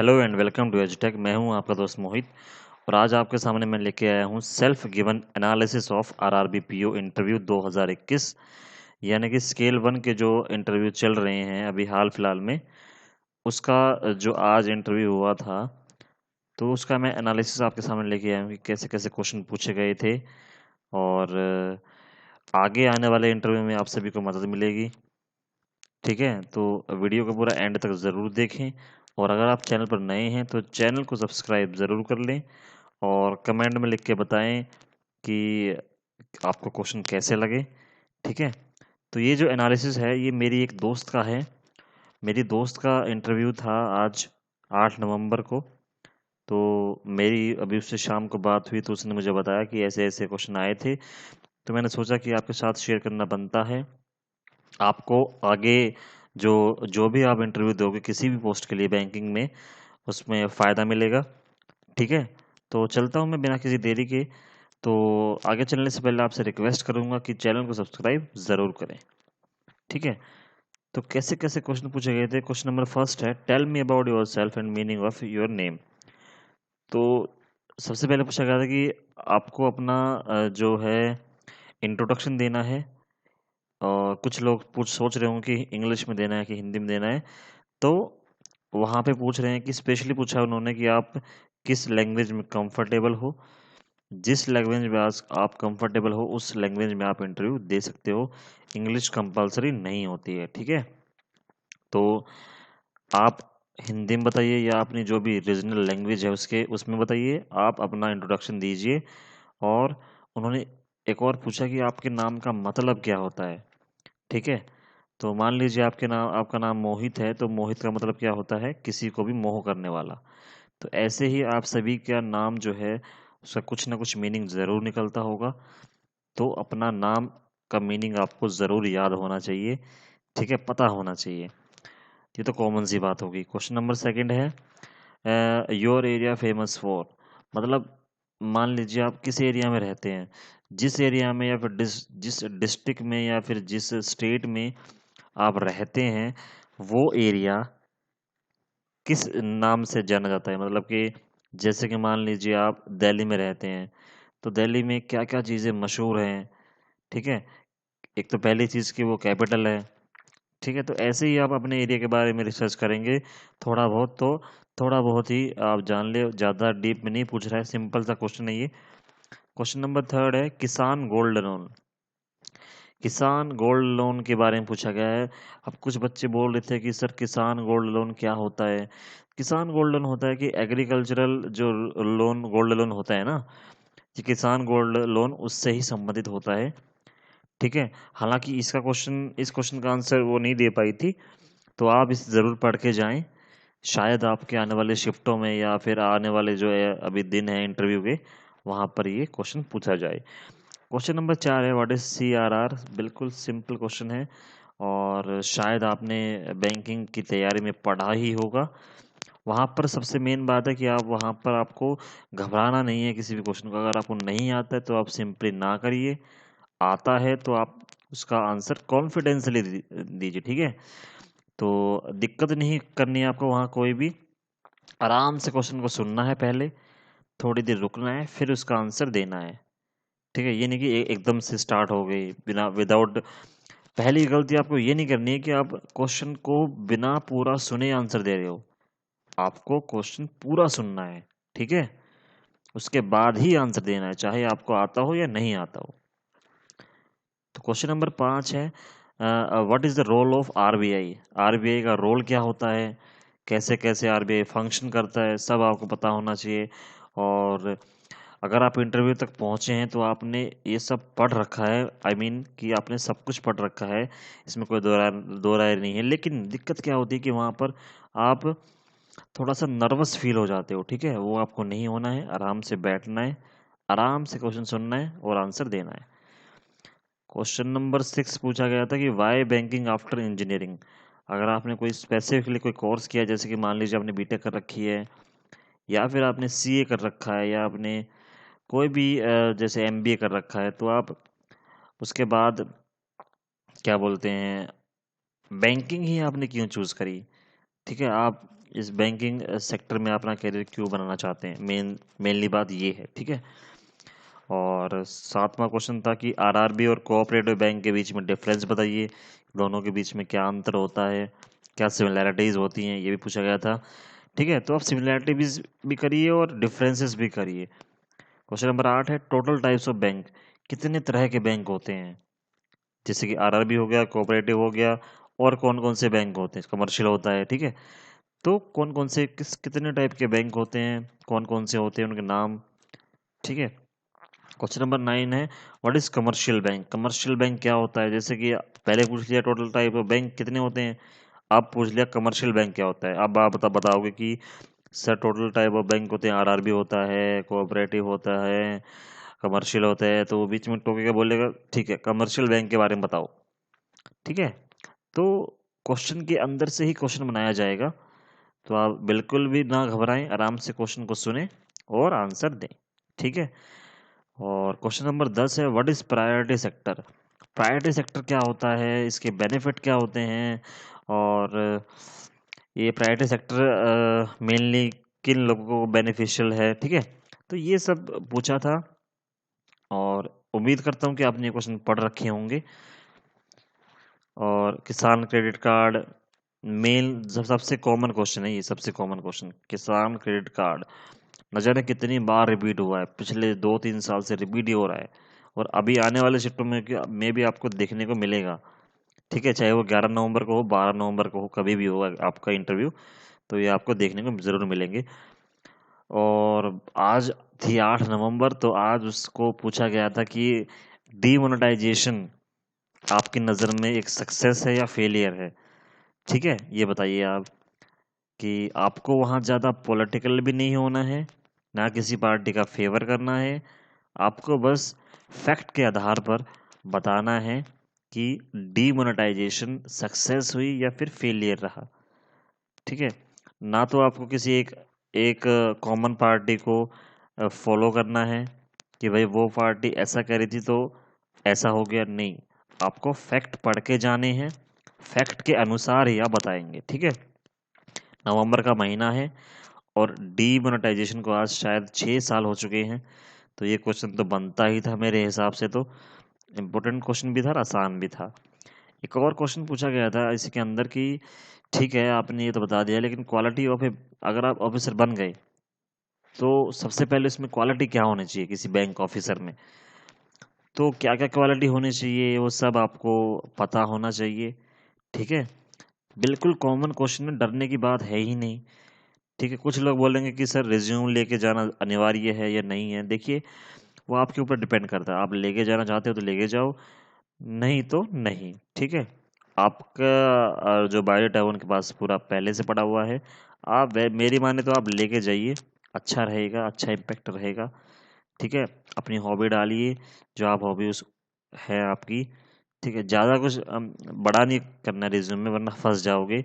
Hello and welcome to एजुटेक। मैं हूं आपका दोस्त मोहित और आज आपके सामने मैं लेके आया हूं self given analysis of RRB PO interview 2021, यानी कि स्केल 1 के जो इंटरव्यू चल रहे हैं अभी हाल फिलहाल में, उसका जो आज इंटरव्यू हुआ था तो उसका मैं एनालिसिस आपके सामने लेके आया हूं कि कैसे कैसे क्वेश्चन पूछे गए थे और आगे आने वाले इंटरव्यू में आप सभी को मदद मिलेगी। ठीक है, तो वीडियो को पूरा एंड तक ज़रूर देखें और अगर आप चैनल पर नए हैं तो चैनल को सब्सक्राइब ज़रूर कर लें और कमेंट में लिख के बताएं कि आपको क्वेश्चन कैसे लगे। ठीक है, तो ये जो एनालिसिस है ये मेरी एक दोस्त का है। मेरी दोस्त का इंटरव्यू था आज 8 नवंबर को। तो मेरी अभी उससे शाम को बात हुई तो उसने मुझे बताया कि ऐसे ऐसे क्वेश्चन आए थे, तो मैंने सोचा कि आपके साथ शेयर करना बनता है। आपको आगे जो जो भी आप इंटरव्यू दोगे किसी भी पोस्ट के लिए बैंकिंग में, उसमें फ़ायदा मिलेगा। ठीक है, तो चलता हूँ मैं बिना किसी देरी के। तो आगे चलने से पहले आपसे रिक्वेस्ट करूंगा कि चैनल को सब्सक्राइब ज़रूर करें। ठीक है, तो कैसे कैसे क्वेश्चन पूछे गए थे। क्वेश्चन नंबर फर्स्ट है, tell me about yourself and meaning of your name. तो सबसे पहले पूछा गया था कि आपको अपना जो है इंट्रोडक्शन देना है। और कुछ लोग पूछ सोच रहे होंगे कि इंग्लिश में देना है कि हिंदी में देना है। तो वहाँ पे पूछ रहे हैं कि स्पेशली पूछा है उन्होंने कि आप किस लैंग्वेज में कंफर्टेबल हो। जिस लैंग्वेज में आज आप कंफर्टेबल हो उस लैंग्वेज में आप इंटरव्यू दे सकते हो। इंग्लिश कंपलसरी नहीं होती है। ठीक है, तो आप हिंदी में बताइए या अपनी जो भी रीजनल लैंग्वेज है उसके उसमें बताइए, आप अपना इंट्रोडक्शन दीजिए। और उन्होंने एक और पूछा कि आपके नाम का मतलब क्या होता है। ठीक है, तो मान लीजिए आपका नाम मोहित है, तो मोहित का मतलब क्या होता है, किसी को भी मोह करने वाला। तो ऐसे ही आप सभी का नाम जो है उसका कुछ ना कुछ मीनिंग ज़रूर निकलता होगा। तो अपना नाम का मीनिंग आपको ज़रूर याद होना चाहिए। ठीक है, पता होना चाहिए। ये तो कॉमन सी बात होगी। क्वेश्चन नंबर सेकंड है, योर एरिया फेमस फॉर। मतलब मान लीजिए आप किस एरिया में रहते हैं, जिस एरिया में या फिर जिस डिस्ट्रिक्ट में या फिर जिस स्टेट में आप रहते हैं वो एरिया किस नाम से जाना जाता है। मतलब कि जैसे कि मान लीजिए आप दिल्ली में रहते हैं, तो दिल्ली में क्या क्या चीज़ें मशहूर हैं। ठीक है, एक तो पहली चीज़ की वो कैपिटल है। ठीक है, तो ऐसे ही आप अपने एरिया के बारे में रिसर्च करेंगे थोड़ा बहुत, तो थोड़ा बहुत ही आप जान ले, ज़्यादा डीप में नहीं पूछ रहा है, सिंपल सा क्वेश्चन है ये। क्वेश्चन नंबर थर्ड है, किसान गोल्ड लोन। किसान गोल्ड लोन के बारे में पूछा गया है। अब कुछ बच्चे बोल रहे थे कि सर किसान गोल्ड लोन क्या होता है। किसान गोल्ड लोन होता है कि एग्रीकल्चरल जो लोन गोल्ड लोन होता है ना, ये किसान गोल्ड लोन उससे ही संबंधित होता है। ठीक है, हालांकि इस क्वेश्चन का आंसर वो नहीं दे पाई थी, तो आप इसे ज़रूर पढ़ के जाएं। शायद आपके आने वाले शिफ्टों में या फिर आने वाले जो है अभी दिन है इंटरव्यू के, वहाँ पर ये क्वेश्चन पूछा जाए। क्वेश्चन नंबर 4 है, व्हाट इज CRR। बिल्कुल सिंपल क्वेश्चन है और शायद आपने बैंकिंग की तैयारी में पढ़ा ही होगा। वहाँ पर सबसे मेन बात है कि आप वहाँ पर आपको घबराना नहीं है किसी भी क्वेश्चन को। अगर आपको नहीं आता है तो आप सिंपली ना करिए, आता है तो आप उसका आंसर कॉन्फिडेंसली दीजिए। ठीक है, तो दिक्कत नहीं करनी है आपको वहाँ कोई भी। आराम से क्वेश्चन को सुनना है पहले, थोड़ी देर रुकना है, फिर उसका आंसर देना है। ठीक है, ये नहीं कि एकदम से स्टार्ट हो गई बिना विदाउट। पहली गलती आपको ये नहीं करनी है कि आप क्वेश्चन को बिना पूरा सुने आंसर दे रहे हो। आपको क्वेश्चन पूरा सुनना है। ठीक है, उसके बाद ही आंसर देना है, चाहे आपको आता हो या नहीं आता हो। तो क्वेश्चन नंबर 5 है, what is the role of RBI. RBI का रोल क्या होता है, कैसे कैसे आरबीआई फंक्शन करता है, सब आपको पता होना चाहिए। और अगर आप इंटरव्यू तक पहुंचे हैं तो आपने ये सब पढ़ रखा है। आई मीन कि आपने सब कुछ पढ़ रखा है, इसमें कोई दो राय नहीं है। लेकिन दिक्कत क्या होती है कि वहाँ पर आप थोड़ा सा नर्वस फील हो जाते हो। ठीक है, वो आपको नहीं होना है, आराम से बैठना है, आराम से क्वेश्चन सुनना है और आंसर देना है। क्वेश्चन नंबर 6 पूछा गया था कि वाई बैंकिंग आफ्टर इंजीनियरिंग। अगर आपने कोई स्पेसिफिकली कोई कोर्स किया, जैसे कि मान लीजिए आपने बीटेक कर रखी है या फिर आपने सीए कर रखा है या आपने कोई भी जैसे एमबीए कर रखा है, तो आप उसके बाद क्या बोलते हैं बैंकिंग ही आपने क्यों चूज़ करी। ठीक है, आप इस बैंकिंग सेक्टर में अपना करियर क्यों बनाना चाहते हैं, मेनली बात ये है, ठीक है। और 7वां क्वेश्चन था कि आरआरबी और कोऑपरेटिव बैंक के बीच में डिफरेंस बताइए, दोनों के बीच में क्या अंतर होता है, क्या सिमिलैरिटीज़ होती हैं, ये भी पूछा गया था, ठीक है। तो आप सिमिलैरिटीज भी करिए और डिफरेंसेस भी करिए। क्वेश्चन नंबर 8 है टोटल टाइप्स ऑफ बैंक, कितने तरह के बैंक होते हैं, जैसे कि आरआरबी हो गया, कोऑपरेटिव हो गया, और कौन कौन से बैंक होते हैं, कमर्शियल होता है, ठीक है। तो कौन कौन से कितने टाइप के बैंक होते हैं, कौन कौन से होते हैं, उनके नाम, ठीक है। क्वेश्चन नंबर 9 है what is commercial bank, commercial bank क्या होता है, जैसे कि पहले पूछ लिया टोटल टाइप ऑफ बैंक कितने होते हैं, अब पूछ लिया कमर्शियल बैंक क्या होता है। अब आप बताओगे कि sir total type of bank होते हैं, आरआरबी होता है, कोऑपरेटिव होता है, कमर्शियल होता है, तो वो बीच में टोकेगा, बोलेगा ठीक है कमर्शियल बैंक के बारे में बताओ, ठीक है। तो क्वेश्चन के अंदर से ही क्वेश्चन बनाया जाएगा, तो आप बिल्कुल भी ना घबराएं, आराम से क्वेश्चन को सुने और आंसर दें, ठीक है। और क्वेश्चन नंबर 10 है what is priority sector, priority sector क्या होता है, इसके बेनिफिट क्या होते हैं, और ये प्रायोरिटी सेक्टर मेनली किन लोगों को बेनिफिशियल है, ठीक है। तो ये सब पूछा था और उम्मीद करता हूँ कि आपने ये क्वेश्चन पढ़ रखे होंगे। और किसान क्रेडिट कार्ड मेन सबसे कॉमन क्वेश्चन है, ये सबसे कॉमन क्वेश्चन, किसान क्रेडिट कार्ड न जाने कितनी बार रिपीट हुआ है, पिछले 2-3 साल से रिपीट ही हो रहा है, और अभी आने वाले शिफ्टों में भी आपको देखने को मिलेगा, ठीक है। चाहे वो 11 नवंबर को हो, 12 नवंबर को हो, कभी भी हो आपका इंटरव्यू, तो ये आपको देखने को ज़रूर मिलेंगे। और आज थी 8 नवंबर, तो आज उसको पूछा गया था कि डीमोनेटाइजेशन आपकी नज़र में एक सक्सेस है या फेलियर है, ठीक है। ये बताइए आप कि आपको वहाँ ज़्यादा पॉलिटिकल भी नहीं होना है, ना किसी पार्टी का फेवर करना है, आपको बस फैक्ट के आधार पर बताना है कि डीमोनेटाइजेशन सक्सेस हुई या फिर फेलियर रहा, ठीक है। ना तो आपको किसी एक एक कॉमन पार्टी को फॉलो करना है कि भाई वो पार्टी ऐसा कह रही थी तो ऐसा हो गया, नहीं, आपको फैक्ट पढ़ के जाने हैं, फैक्ट के अनुसार ही आप बताएंगे, ठीक है। नवंबर का महीना है और डीमोनेटाइजेशन को आज शायद 6 साल हो चुके हैं, तो ये क्वेश्चन तो बनता ही था मेरे हिसाब से, तो इम्पोर्टेंट क्वेश्चन भी था, आसान भी था। एक और क्वेश्चन पूछा गया था इसके अंदर कि ठीक है आपने ये तो बता दिया, लेकिन क्वालिटी ऑफ ए, अगर आप ऑफिसर बन गए तो सबसे पहले इसमें क्वालिटी क्या होनी चाहिए किसी बैंक ऑफिसर में, तो क्या क्या क्वालिटी होनी चाहिए वो सब आपको पता होना चाहिए, ठीक है। बिल्कुल कॉमन क्वेश्चन में डरने की बात है ही नहीं, ठीक है। कुछ लोग बोलेंगे कि सर रिज्यूम लेके जाना अनिवार्य है या नहीं है, देखिए वो आपके ऊपर डिपेंड करता है, आप लेके जाना चाहते हो तो लेके जाओ, नहीं तो नहीं, ठीक है। आपका जो बायोडाटा है उनके पास पूरा पहले से पड़ा हुआ है, आप मेरी माने तो आप लेके जाइए, अच्छा रहेगा, अच्छा इम्पेक्ट रहेगा, ठीक है। अपनी हॉबी डालिए, जो आप हॉबी उस है आपकी, ठीक है। ज़्यादा कुछ बड़ा नहीं करना रिज्यूम में, वरना फंस जाओगे,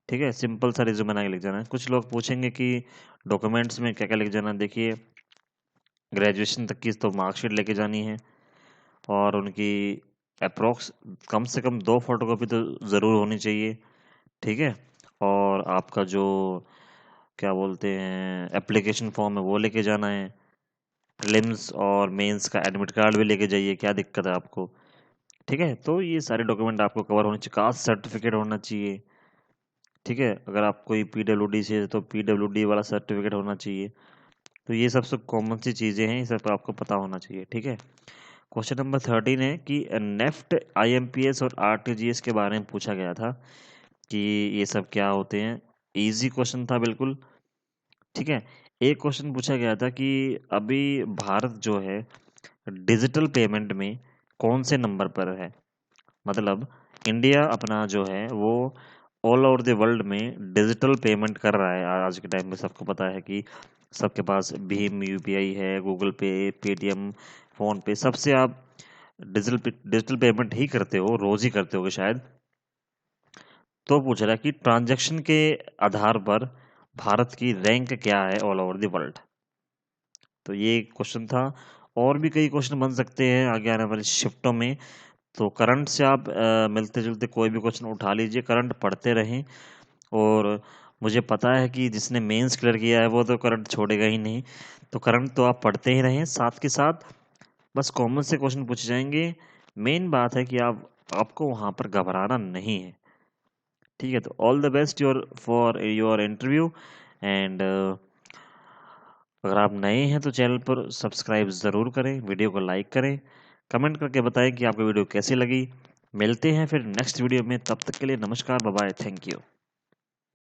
ठीक है। सिंपल सा रिज्यूम बना के लिख जाना है। कुछ लोग पूछेंगे कि डॉक्यूमेंट्स में क्या क्या लिख जाना, देखिए ग्रेजुएशन तक की तो मार्कशीट लेके जानी है, और उनकी अप्रोक्स कम से कम 2 फोटोकॉपी तो ज़रूर होनी चाहिए, ठीक है। और आपका जो क्या बोलते हैं एप्लीकेशन फॉर्म है वो लेके जाना है, प्रीलिम्स और मेंस का एडमिट कार्ड भी लेके जाइए, क्या दिक्कत है आपको, ठीक है। तो ये सारे डॉक्यूमेंट आपको कवर होने चाहिए, कास्ट सर्टिफिकेट होना चाहिए, ठीक है। अगर आप कोई पीडब्ल्यूडी से तो पीडब्ल्यूडी वाला सर्टिफिकेट होना चाहिए, तो ये सबसे कॉमन सी चीज़ें हैं, ये सब आपको पता होना चाहिए, ठीक है। क्वेश्चन नंबर 13 है कि नेफ्ट, आईएमपीएस और आरटीजीएस के बारे में पूछा गया था कि ये सब क्या होते हैं, इजी क्वेश्चन था बिल्कुल, ठीक है। एक क्वेश्चन पूछा गया था कि अभी भारत जो है डिजिटल पेमेंट में कौन से नंबर पर है, मतलब इंडिया अपना जो है वो ऑल ओवर द वर्ल्ड में डिजिटल पेमेंट कर रहा है, आज के टाइम में सबको पता है कि सबके पास भीम यूपीआई है, गूगल पे, पेटीएम, फोन पे, सबसे आप डिजिटल पेमेंट ही करते हो, रोज ही करते होगे शायद। तो पूछ रहा है कि ट्रांजैक्शन के आधार पर भारत की रैंक क्या है ऑल ओवर द वर्ल्ड, तो ये क्वेश्चन था। और भी कई क्वेश्चन बन सकते हैं आगे आने वाली शिफ्टों में, तो करंट से आप मिलते जुलते कोई भी क्वेश्चन उठा लीजिए, करंट पढ़ते रहें, और मुझे पता है कि जिसने मेंस क्लियर किया है वो तो करंट छोड़ेगा ही नहीं, तो करंट तो आप पढ़ते ही रहें, साथ के साथ बस कॉमन से क्वेश्चन पूछे जाएंगे। मेन बात है कि आपको वहाँ पर घबराना नहीं है, ठीक है। तो all the best for your interview. And अगर आप नए हैं तो चैनल पर सब्सक्राइब ज़रूर करें, वीडियो को लाइक करें, कमेंट करके बताएं कि आपको वीडियो कैसी लगी। मिलते हैं फिर नेक्स्ट वीडियो में, तब तक के लिए नमस्कार, बाय बाय, थैंक यू।